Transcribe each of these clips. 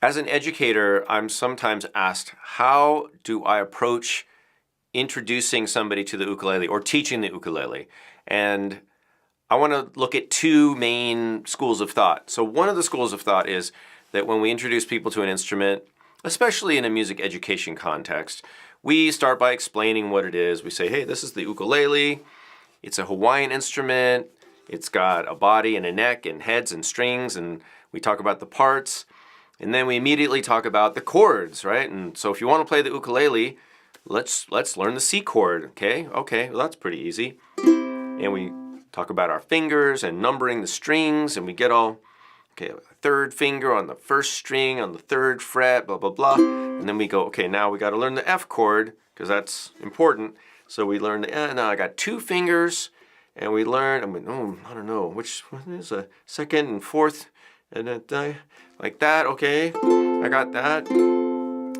As an educator, I'm sometimes asked, how do I approach introducing somebody to the ukulele or teaching the ukulele? And I want to look at two main schools of thought. So one of the schools of thought is that when we introduce people to an instrument, especially in a music education context, we start by explaining what it is. We say, hey, this is the ukulele. It's a Hawaiian instrument. It's got a body and a neck and heads and strings, and we talk about the parts. And then we immediately talk about the chords, right? And so if you want to play the ukulele, let's learn the C chord, okay? Okay, well, that's pretty easy. And we talk about our fingers and numbering the strings, and we get all, okay, third finger on the first string on the third fret, blah, blah, blah. And then we go, okay, now we got to learn the F chord, because that's important. So we learn the, now I got two fingers, and we learn, I don't know, which one is a second and fourth, and then like that, okay, I got that.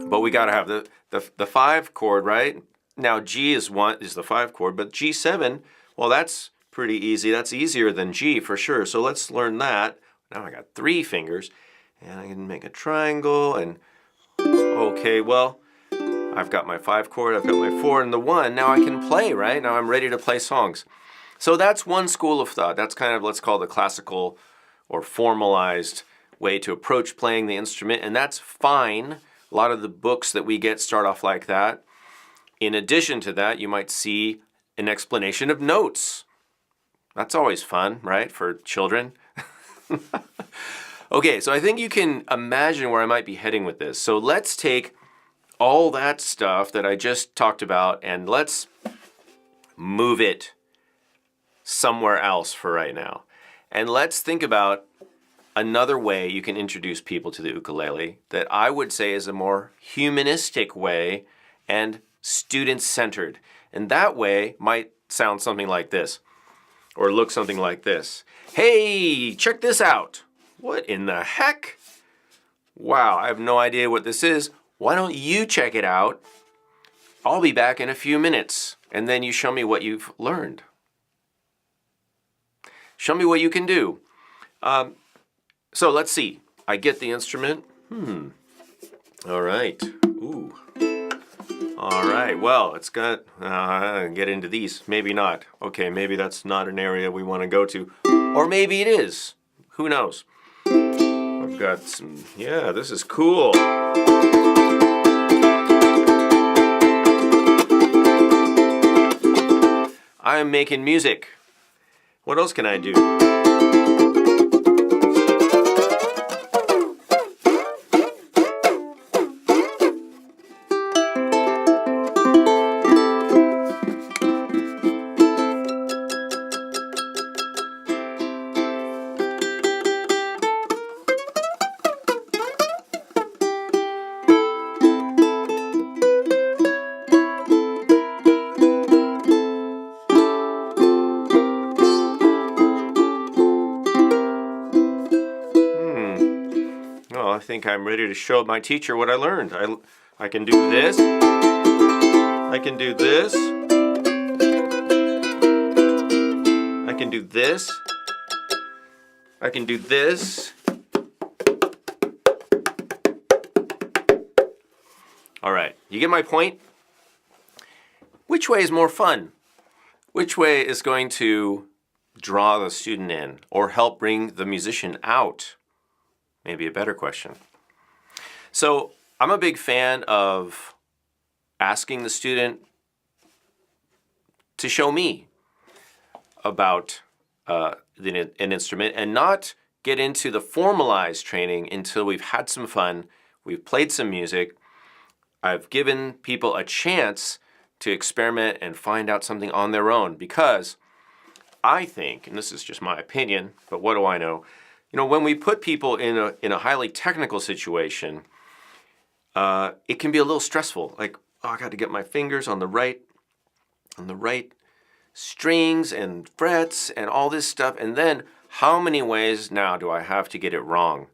But we got to have the 5 chord, right? Now G is the 5 chord, but G7, well, that's pretty easy. That's easier than G for sure. So let's learn that. Now I got 3 fingers, and I can make a triangle, and okay, well, I've got my 5 chord, I've got my 4 and the 1. Now I can play, right? Now I'm ready to play songs. So that's one school of thought. That's kind of, let's call the classical or formalized way to approach playing the instrument, and that's fine. A lot of the books that we get start off like that. In addition to that, you might see an explanation of notes. That's always fun, right, for children? Okay, so I think you can imagine where I might be heading with this. So let's take all that stuff that I just talked about and let's move it somewhere else for right now. And let's think about another way you can introduce people to the ukulele that I would say is a more humanistic way and student-centered. And that way might sound something like this, or look something like this. Hey, check this out. What in the heck? Wow, I have no idea what this is. Why don't you check it out? I'll be back in a few minutes, and then you show me what you've learned. Show me what you can do. So let's see. I get the instrument. All right. Ooh. All right. Well, it's got. Get into these. Maybe not. Okay. Maybe that's not an area we want to go to, or maybe it is. Who knows? I've got some. Yeah, this is cool. I'm making music. What else can I do? I think I'm ready to show my teacher what I learned. I can do this. I can do this. I can do this. I can do this. All right, you get my point? Which way is more fun? Which way is going to draw the student in or help bring the musician out? Maybe a better question. So I'm a big fan of asking the student to show me about an instrument and not get into the formalized training until we've had some fun, we've played some music, I've given people a chance to experiment and find out something on their own, because I think, and this is just my opinion, but what do I know? You know, when we put people in a highly technical situation, it can be a little stressful. Like, oh, I got to get my fingers on the right strings and frets and all this stuff. And then how many ways now do I have to get it wrong?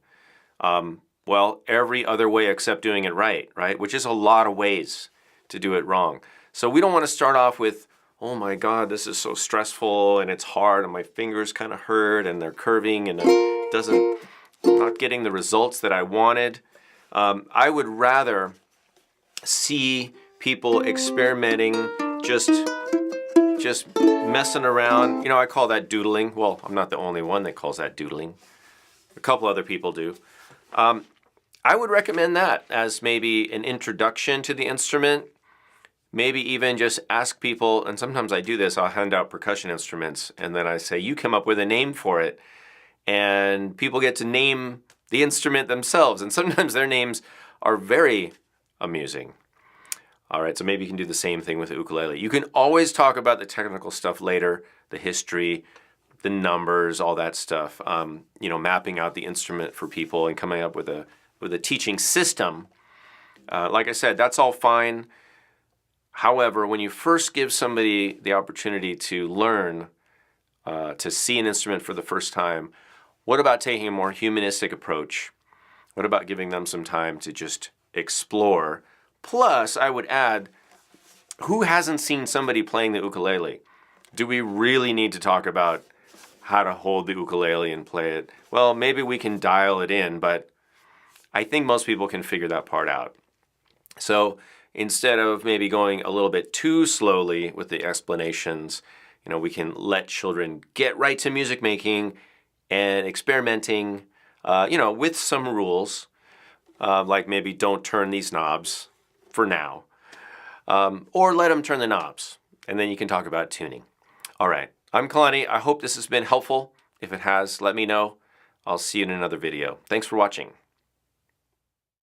Well, every other way except doing it right? Which is a lot of ways to do it wrong. So we don't want to start off with, oh my God, this is so stressful and it's hard and my fingers kind of hurt and they're curving and I'm not getting the results that I wanted. I would rather see people experimenting, just messing around. I call that doodling. Well, I'm not the only one that calls that doodling. A couple other people do. I would recommend that as maybe an introduction to the instrument. Maybe even just ask people, and sometimes I do this, I'll hand out percussion instruments, and then I say, you come up with a name for it. And people get to name the instrument themselves, and sometimes their names are very amusing. All right, so maybe you can do the same thing with the ukulele. You can always talk about the technical stuff later, the history, the numbers, all that stuff. Mapping out the instrument for people and coming up with a teaching system. Like I said, that's all fine. However, when you first give somebody the opportunity to learn, to see an instrument for the first time, what about taking a more humanistic approach? What about giving them some time to just explore? Plus, I would add, who hasn't seen somebody playing the ukulele? Do we really need to talk about how to hold the ukulele and play it? Well, maybe we can dial it in, but I think most people can figure that part out. So instead of maybe going a little bit too slowly with the explanations, we can let children get right to music making and experimenting, with some rules, like maybe don't turn these knobs for now, or let them turn the knobs, and then you can talk about tuning. All right, I'm Kalani. I hope this has been helpful. If it has, let me know. I'll see you in another video. Thanks for watching.